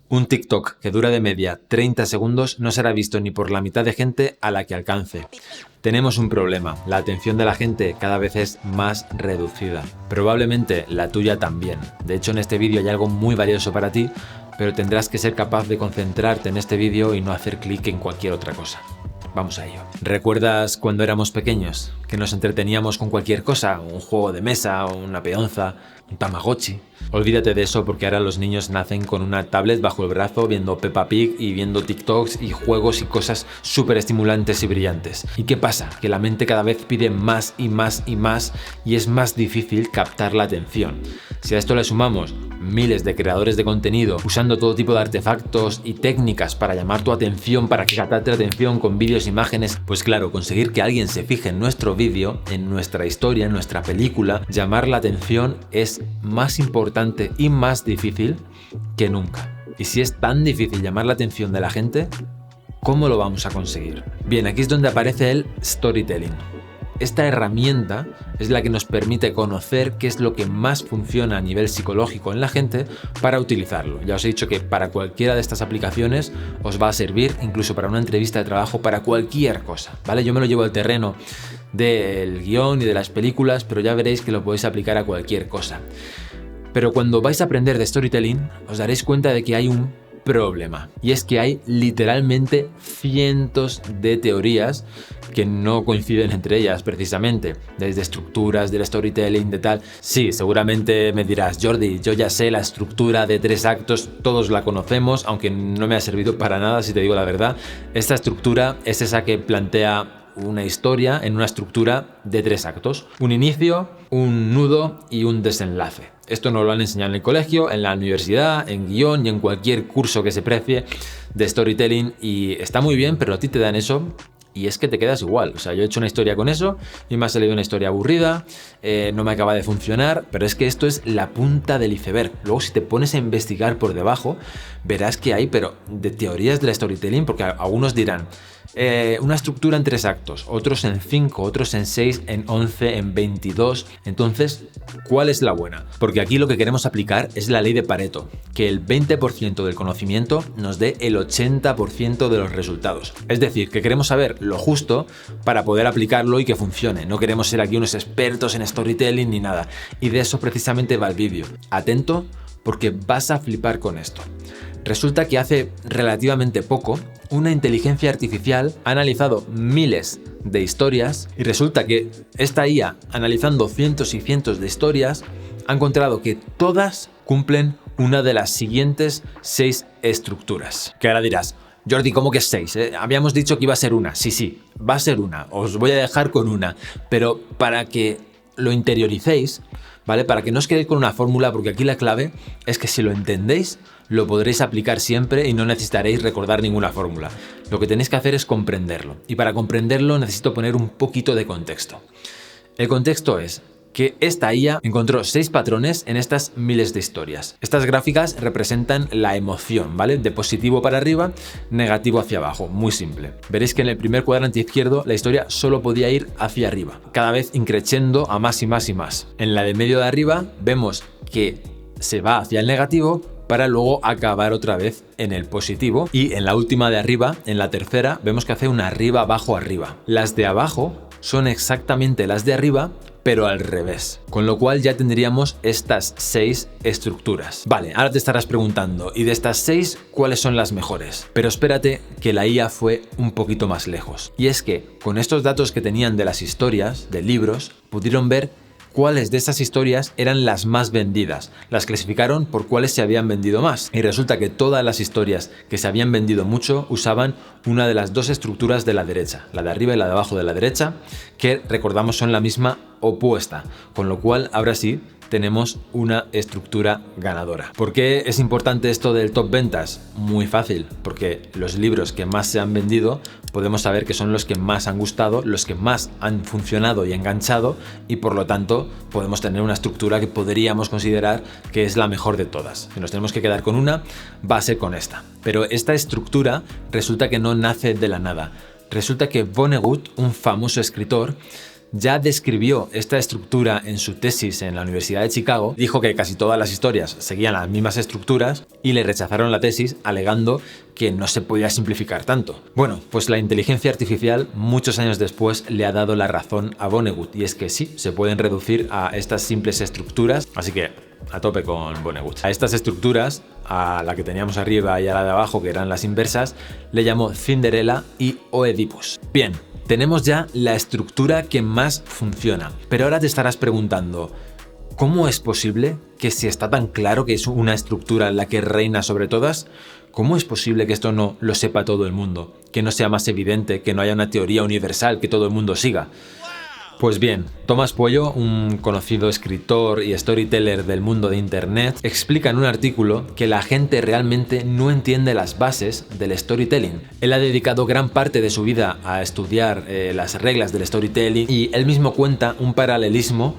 Un TikTok que dura de media 30 segundos no será visto ni por la mitad de gente a la que alcance. Tenemos un problema, la atención de la gente cada vez es más reducida. Probablemente la tuya también. De hecho, en este vídeo hay algo muy valioso para ti, pero tendrás que ser capaz de concentrarte en este vídeo y no hacer clic en cualquier otra cosa. Vamos a ello. ¿Recuerdas cuando éramos pequeños? Que nos entreteníamos con cualquier cosa, un juego de mesa, una peonza, un tamagotchi. Olvídate de eso porque ahora los niños nacen con una tablet bajo el brazo viendo Peppa Pig y viendo TikToks y juegos y cosas súper estimulantes y brillantes. ¿Y qué pasa? Que la mente cada vez pide más y más y más y es más difícil captar la atención. Si a esto le sumamos miles de creadores de contenido usando todo tipo de artefactos y técnicas para llamar tu atención, para captarte la atención con vídeos, imágenes, pues claro, conseguir que alguien se fije en nuestro vídeo, en nuestra historia, en nuestra película, llamar la atención es más importante y más difícil que nunca. Y si es tan difícil llamar la atención de la gente, ¿cómo lo vamos a conseguir? Bien, aquí es donde aparece el storytelling. Esta herramienta es la que nos permite conocer qué es lo que más funciona a nivel psicológico en la gente para utilizarlo. Ya os he dicho que para cualquiera de estas aplicaciones os va a servir, incluso para una entrevista de trabajo, para cualquier cosa, ¿vale? Yo me lo llevo al terreno del guión y de las películas, pero ya veréis que lo podéis aplicar a cualquier cosa. Pero cuando vais a aprender de storytelling, os daréis cuenta de que hay un problema. Y es que hay literalmente cientos de teorías que no coinciden entre ellas precisamente, desde estructuras del storytelling, de tal. Sí, seguramente me dirás, Jordi, yo ya sé la estructura de 3 actos, todos la conocemos, aunque no me ha servido para nada si te digo la verdad. Esta estructura es esa que plantea una historia en una estructura de 3 actos. Un inicio, un nudo y un desenlace. Esto nos lo han enseñado en el colegio, en la universidad, en guión y en cualquier curso que se precie de storytelling y está muy bien, pero a ti te dan eso y es que te quedas igual. O sea, yo he hecho una historia con eso y me ha salido una historia aburrida, no me acaba de funcionar, pero es que esto es la punta del iceberg. Luego, si te pones a investigar por debajo, verás que hay, pero de teorías del storytelling, porque algunos dirán, una estructura en 3 actos, otros en 5, otros en 6, en 11, en 22. Entonces, ¿cuál es la buena? Porque aquí lo que queremos aplicar es la ley de Pareto, que el 20% del conocimiento nos dé el 80% de los resultados. Es decir, que queremos saber lo justo para poder aplicarlo y que funcione. No queremos ser aquí unos expertos en storytelling ni nada. Y de eso precisamente va el vídeo. Atento porque vas a flipar con esto. Resulta que hace relativamente poco una inteligencia artificial ha analizado miles de historias y resulta que esta IA, analizando cientos y cientos de historias, ha encontrado que todas cumplen una de las siguientes 6 estructuras. Que ahora dirás, Jordi, ¿cómo que 6? Habíamos dicho que iba a ser una. Sí, va a ser una. Os voy a dejar con una. Pero para que lo interioricéis, ¿vale? Para que no os quedéis con una fórmula, porque aquí la clave es que si lo entendéis, lo podréis aplicar siempre y no necesitaréis recordar ninguna fórmula. Lo que tenéis que hacer es comprenderlo. Y para comprenderlo necesito poner un poquito de contexto. El contexto es que esta IA encontró 6 patrones en estas miles de historias. Estas gráficas representan la emoción, ¿vale? De positivo para arriba, negativo hacia abajo. Muy simple. Veréis que en el primer cuadrante izquierdo la historia solo podía ir hacia arriba, cada vez increciendo a más y más y más. En la de medio de arriba vemos que se va hacia el negativo para luego acabar otra vez en el positivo. Y en la última de arriba, en la tercera, vemos que hace una arriba, abajo, arriba. Las de abajo son exactamente las de arriba, pero al revés. Con lo cual ya tendríamos estas 6 estructuras. Vale, ahora te estarás preguntando, ¿y de estas 6 cuáles son las mejores? Pero espérate que la IA fue un poquito más lejos. Y es que con estos datos que tenían de las historias, de libros, pudieron ver cuáles de esas historias eran las más vendidas. Las clasificaron por cuáles se habían vendido más. Y resulta que todas las historias que se habían vendido mucho usaban una de las 2 estructuras de la derecha, la de arriba y la de abajo de la derecha, que recordamos son la misma opuesta. Con lo cual, ahora sí, tenemos una estructura ganadora. ¿Por qué es importante esto del top ventas? Muy fácil, porque los libros que más se han vendido podemos saber que son los que más han gustado, los que más han funcionado y enganchado y por lo tanto podemos tener una estructura que podríamos considerar que es la mejor de todas. Si nos tenemos que quedar con una, va a ser con esta. Pero esta estructura resulta que no nace de la nada. Resulta que Vonnegut, un famoso escritor, ya describió esta estructura en su tesis en la Universidad de Chicago. Dijo que casi todas las historias seguían las mismas estructuras y le rechazaron la tesis alegando que no se podía simplificar tanto. Bueno, pues la inteligencia artificial muchos años después le ha dado la razón a Vonnegut, y es que sí, se pueden reducir a estas simples estructuras, así que a tope con Vonnegut. A estas estructuras, a la que teníamos arriba y a la de abajo, que eran las inversas, le llamó Cinderella y Oedipus. Bien, tenemos ya la estructura que más funciona, pero ahora te estarás preguntando, ¿cómo es posible que, si está tan claro que es una estructura la que reina sobre todas, cómo es posible que esto no lo sepa todo el mundo? Que no sea más evidente, que no haya una teoría universal que todo el mundo siga. Pues bien, Tomás Puello, un conocido escritor y storyteller del mundo de Internet, explica en un artículo que la gente realmente no entiende las bases del storytelling. Él ha dedicado gran parte de su vida a estudiar las reglas del storytelling, y él mismo cuenta un paralelismo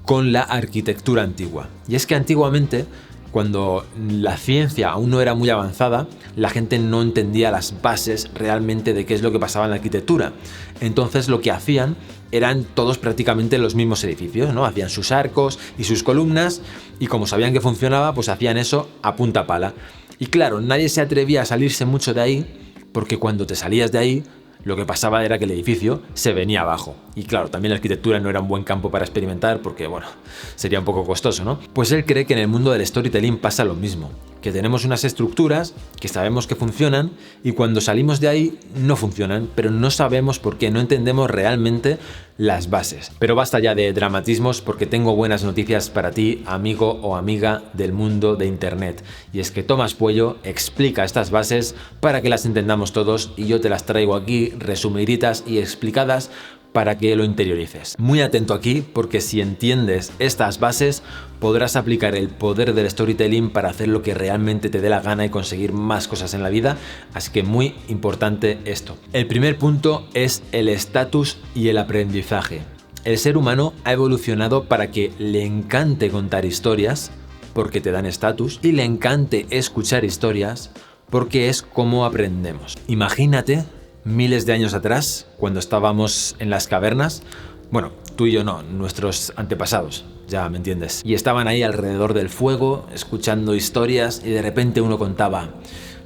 con la arquitectura antigua. Y es que antiguamente, cuando la ciencia aún no era muy avanzada, la gente no entendía las bases realmente de qué es lo que pasaba en la arquitectura. Entonces lo que hacían eran todos prácticamente los mismos edificios, ¿no? Hacían sus arcos y sus columnas, y como sabían que funcionaba, pues hacían eso a punta pala. Y claro, nadie se atrevía a salirse mucho de ahí, porque cuando te salías de ahí, lo que pasaba era que el edificio se venía abajo. Y claro, también la arquitectura no era un buen campo para experimentar porque, bueno, sería un poco costoso, ¿no? Pues él cree que en el mundo del storytelling pasa lo mismo, que tenemos unas estructuras que sabemos que funcionan y cuando salimos de ahí no funcionan, pero no sabemos por qué, no entendemos realmente las bases. Pero basta ya de dramatismos, porque tengo buenas noticias para ti, amigo o amiga del mundo de Internet. Y es que Tomás Puello explica estas bases para que las entendamos todos, y yo te las traigo aquí resumiditas y explicadas para que lo interiorices. Muy atento aquí, porque si entiendes estas bases podrás aplicar el poder del storytelling para hacer lo que realmente te dé la gana y conseguir más cosas en la vida, así que muy importante esto. El primer punto es el estatus y el aprendizaje. El ser humano ha evolucionado para que le encante contar historias, porque te dan estatus, y le encante escuchar historias, porque es como aprendemos. Imagínate miles de años atrás, cuando estábamos en las cavernas, bueno, tú y yo no, nuestros antepasados, ya me entiendes, y estaban ahí alrededor del fuego, escuchando historias, y de repente uno contaba,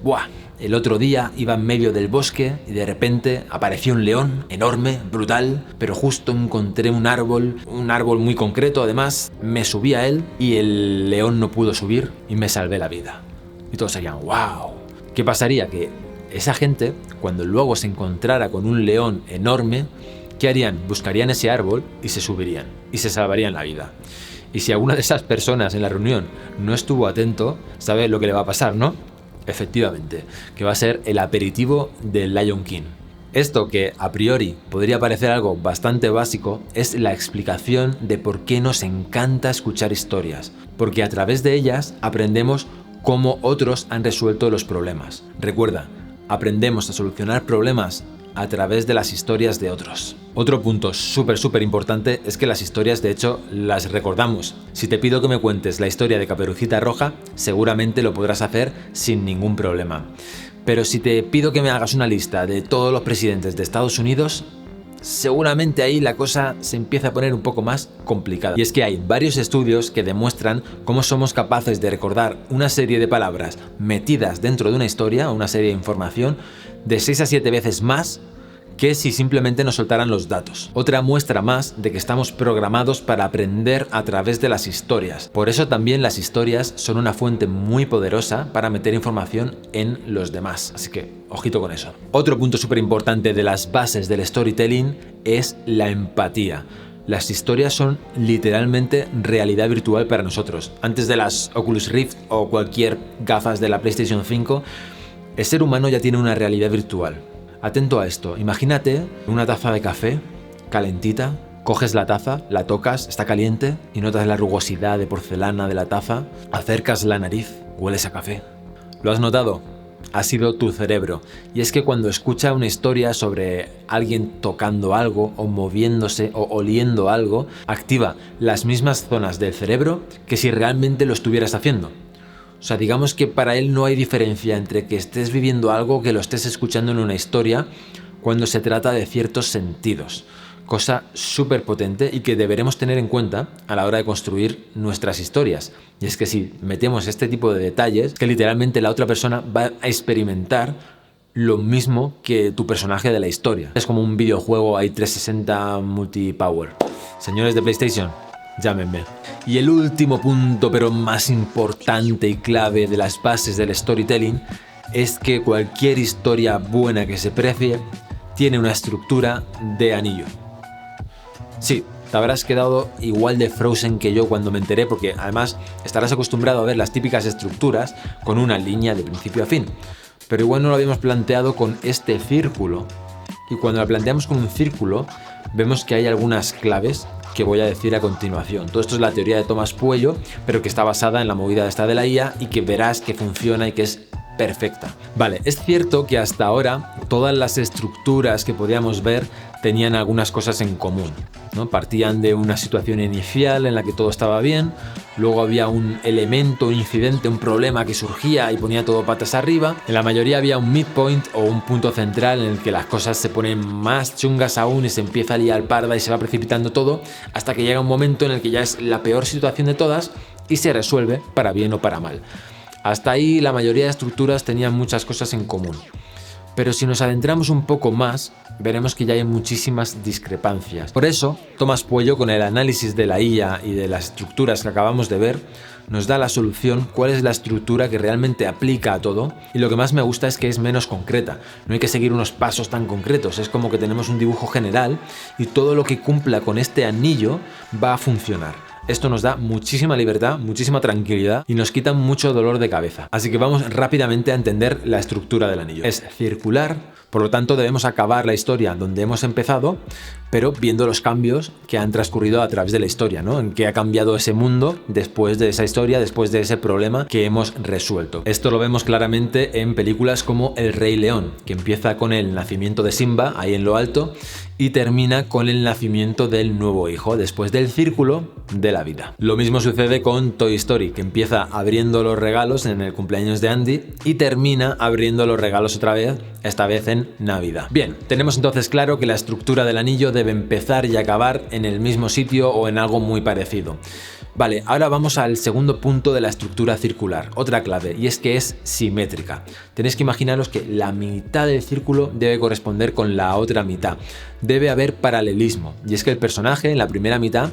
¡buah! El otro día iba en medio del bosque y de repente apareció un león enorme, brutal, pero justo encontré un árbol muy concreto, además, me subí a él y el león no pudo subir y me salvé la vida. Y todos serían, ¡wow! ¿Qué pasaría? Que esa gente, cuando luego se encontrara con un león enorme, ¿qué harían? Buscarían ese árbol y se subirían y se salvarían la vida. Y si alguna de esas personas en la reunión no estuvo atento, ¿sabe lo que le va a pasar, no? Efectivamente, que va a ser el aperitivo del Lion King. Esto, que a priori podría parecer algo bastante básico, es la explicación de por qué nos encanta escuchar historias, porque a través de ellas aprendemos cómo otros han resuelto los problemas. Recuerda, aprendemos a solucionar problemas a través de las historias de otros. Otro punto súper importante es que las historias, de hecho, las recordamos. Si te pido que me cuentes la historia de Caperucita Roja, seguramente lo podrás hacer sin ningún problema. Pero si te pido que me hagas una lista de todos los presidentes de Estados Unidos, seguramente ahí la cosa se empieza a poner un poco más complicada. Y es que hay varios estudios que demuestran cómo somos capaces de recordar una serie de palabras metidas dentro de una historia o una serie de información de 6 a 7 veces más que si simplemente nos soltaran los datos. Otra muestra más de que estamos programados para aprender a través de las historias. Por eso también las historias son una fuente muy poderosa para meter información en los demás. Así que, ojito con eso. Otro punto súper importante de las bases del storytelling es la empatía. Las historias son literalmente realidad virtual para nosotros. Antes de las Oculus Rift o cualquier gafas de la PlayStation 5, el ser humano ya tiene una realidad virtual. Atento a esto, imagínate una taza de café, calentita, coges la taza, la tocas, está caliente y notas la rugosidad de porcelana de la taza, acercas la nariz, hueles a café. ¿Lo has notado? Ha sido tu cerebro. Y es que cuando escucha una historia sobre alguien tocando algo o moviéndose o oliendo algo, activa las mismas zonas del cerebro que si realmente lo estuvieras haciendo. O sea, digamos que para él no hay diferencia entre que estés viviendo algo o que lo estés escuchando en una historia cuando se trata de ciertos sentidos, cosa súper potente y que deberemos tener en cuenta a la hora de construir nuestras historias. Y es que si metemos este tipo de detalles, que literalmente la otra persona va a experimentar lo mismo que tu personaje de la historia. Es como un videojuego ahí 360 multipower. Señores de PlayStation, llámenme. Y el último punto, pero más importante y clave de las bases del storytelling, es que cualquier historia buena que se precie tiene una estructura de anillo. Sí, te habrás quedado igual de frozen que yo cuando me enteré, porque además estarás acostumbrado a ver las típicas estructuras con una línea de principio a fin. Pero igual no lo habíamos planteado con este círculo. Y cuando la planteamos con un círculo, vemos que hay algunas claves que voy a decir a continuación. Todo esto es la teoría de Tomás Puello, pero que está basada en la movida esta de la IA y que verás que funciona y que es perfecta. Vale, es cierto que hasta ahora todas las estructuras que podíamos ver tenían algunas cosas en común, ¿no? Partían de una situación inicial en la que todo estaba bien, luego había un elemento, un incidente, un problema que surgía y ponía todo patas arriba. En la mayoría había un midpoint o un punto central en el que las cosas se ponen más chungas aún y se empieza a liar parda y se va precipitando todo hasta que llega un momento en el que ya es la peor situación de todas y se resuelve para bien o para mal. Hasta ahí la mayoría de estructuras tenían muchas cosas en común. Pero si nos adentramos un poco más, veremos que ya hay muchísimas discrepancias. Por eso, Tomás Puello, con el análisis de la IA y de las estructuras que acabamos de ver, nos da la solución, cuál es la estructura que realmente aplica a todo. Y lo que más me gusta es que es menos concreta. No hay que seguir unos pasos tan concretos. Es como que tenemos un dibujo general y todo lo que cumpla con este anillo va a funcionar. Esto nos da muchísima libertad, muchísima tranquilidad y nos quita mucho dolor de cabeza. Así que vamos rápidamente a entender la estructura del anillo. Es circular, por lo tanto debemos acabar la historia donde hemos empezado, pero viendo los cambios que han transcurrido a través de la historia, ¿no? En qué ha cambiado ese mundo después de esa historia, después de ese problema que hemos resuelto. Esto lo vemos claramente en películas como El Rey León, que empieza con el nacimiento de Simba, ahí en lo alto, y termina con el nacimiento del nuevo hijo, después del círculo de la vida. Lo mismo sucede con Toy Story, que empieza abriendo los regalos en el cumpleaños de Andy y termina abriendo los regalos otra vez, esta vez en Navidad. Bien, tenemos entonces claro que la estructura del anillo debe empezar y acabar en el mismo sitio o en algo muy parecido. Vale, ahora vamos al segundo punto de la estructura circular, otra clave, y es que es simétrica. Tenéis que imaginaros que la mitad del círculo debe corresponder con la otra mitad. Debe haber paralelismo, y es que el personaje en la primera mitad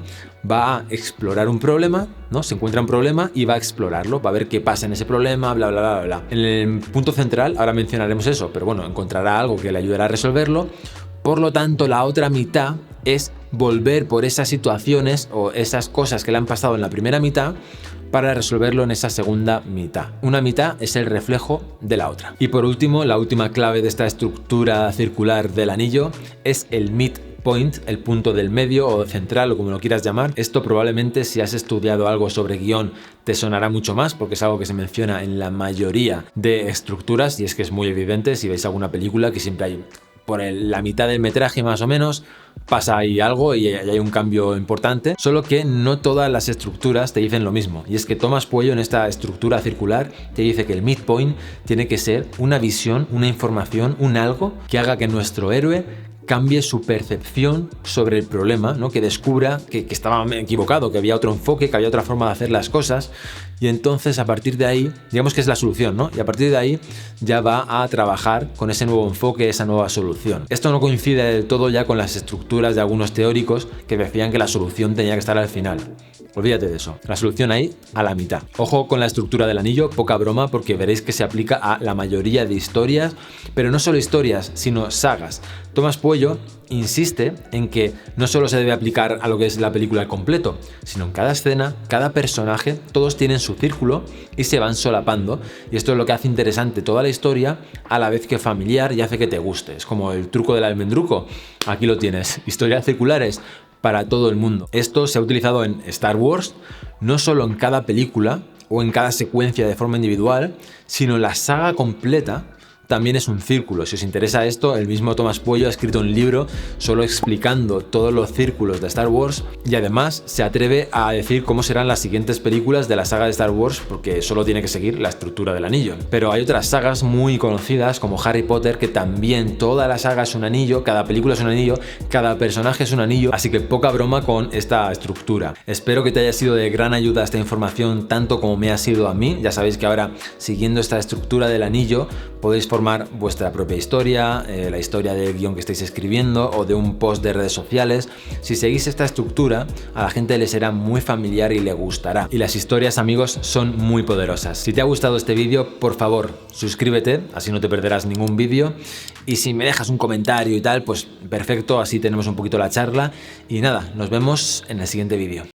va a explorar un problema, ¿no? Se encuentra un problema y va a explorarlo, va a ver qué pasa en ese problema, bla, bla, bla, bla. En el punto central, ahora mencionaremos eso, pero bueno, encontrará algo que le ayudará a resolverlo. Por lo tanto, la otra mitad es volver por esas situaciones o esas cosas que le han pasado en la primera mitad para resolverlo en esa segunda mitad. Una mitad es el reflejo de la otra. Y por último, la última clave de esta estructura circular del anillo es el midpoint, el punto del medio o central o como lo quieras llamar. Esto probablemente si has estudiado algo sobre guión te sonará mucho más porque es algo que se menciona en la mayoría de estructuras y es que es muy evidente si veis alguna película que siempre hay por la mitad del metraje más o menos pasa ahí algo y hay un cambio importante, solo que no todas las estructuras te dicen lo mismo. Y es que Tomás Puello en esta estructura circular te dice que el midpoint tiene que ser una visión, una información, un algo que haga que nuestro héroe cambie su percepción sobre el problema, ¿no? Que descubra que estaba equivocado, que había otro enfoque, que había otra forma de hacer las cosas. Y entonces a partir de ahí, digamos que es la solución, ¿no? Y a partir de ahí ya va a trabajar con ese nuevo enfoque, esa nueva solución. Esto no coincide del todo ya con las estructuras de algunos teóricos que decían que la solución tenía que estar al final. Olvídate de eso. La solución ahí a la mitad. Ojo con la estructura del anillo, poca broma, porque veréis que se aplica a la mayoría de historias, pero no solo historias, sino sagas. Tomás Puello insiste en que no solo se debe aplicar a lo que es la película al completo, sino en cada escena, cada personaje, todos tienen su círculo y se van solapando. Y esto es lo que hace interesante toda la historia, a la vez que familiar y hace que te guste. Es como el truco del almendruco. Aquí lo tienes. Historias circulares para todo el mundo. Esto se ha utilizado en Star Wars, no solo en cada película o en cada secuencia de forma individual, sino en la saga completa también es un círculo. Si os interesa esto, el mismo Tomás Puello ha escrito un libro solo explicando todos los círculos de Star Wars y además se atreve a decir cómo serán las siguientes películas de la saga de Star Wars porque solo tiene que seguir la estructura del anillo. Pero hay otras sagas muy conocidas como Harry Potter que también toda la saga es un anillo, cada película es un anillo, cada personaje es un anillo, así que poca broma con esta estructura. Espero que te haya sido de gran ayuda esta información tanto como me ha sido a mí. Ya sabéis que ahora, siguiendo esta estructura del anillo, podéis formar vuestra propia historia, la historia del guión que estáis escribiendo o de un post de redes sociales. Si seguís esta estructura, a la gente le será muy familiar y le gustará. Y las historias, amigos, son muy poderosas. Si te ha gustado este vídeo, por favor, suscríbete, así no te perderás ningún vídeo. Y si me dejas un comentario y tal, pues perfecto, así tenemos un poquito la charla. Y nada, nos vemos en el siguiente vídeo.